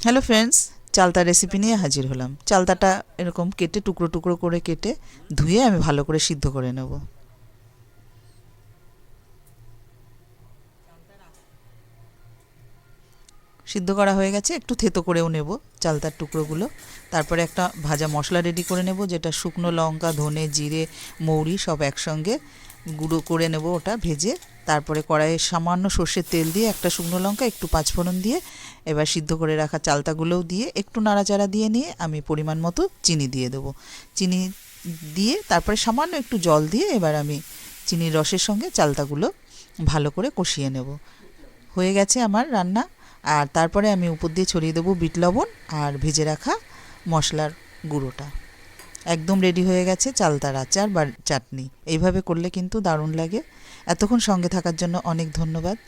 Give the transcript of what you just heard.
Hello friends, চালতা recipe নিয়ে হাজির হলাম। চালতাটা এরকম কেটে টুকরো টুকরো করে কেটে ধুয়ে আমি ভালো করে সিদ্ধ করে নেব। সিদ্ধ করা হয়ে গেছে, একটু থেতো করেও নেব চালতার টুকরোগুলো। তারপরে একটা ভাজা মশলা রেডি করে নেব, যেটা শুকনো লঙ্কা, ধনে, জিরে, মৌরি সব একসঙ্গে গুঁড়ো করে নেব, ওটা ভেজে। তারপরে কড়াইয়ে সামান্য সর্ষের তেল দিয়ে একটা শুকনো লঙ্কা, একটু পাঁচফোড়ন দিয়ে এবার সিদ্ধ করে রাখা চালতাগুলোও দিয়ে একটু নাড়াচাড়া দিয়ে নিয়ে আমি পরিমাণ মতো চিনি দিয়ে দেবো। চিনি দিয়ে তারপরে সামান্য একটু জল দিয়ে এবার আমি চিনির রসের সঙ্গে চালতাগুলো ভালো করে কষিয়ে নেব। হয়ে গেছে আমার রান্না। আর তারপরে আমি উপর দিয়ে ছড়িয়ে দেবো বিট লবণ আর ভেজে রাখা মশলার গুঁড়োটা। একদম রেডি হয়ে গেছে চালতার আচার বা চাটনি। এইভাবে করলে কিন্তু দারুণ লাগে। এতক্ষণ সঙ্গে থাকার জন্য অনেক ধন্যবাদ।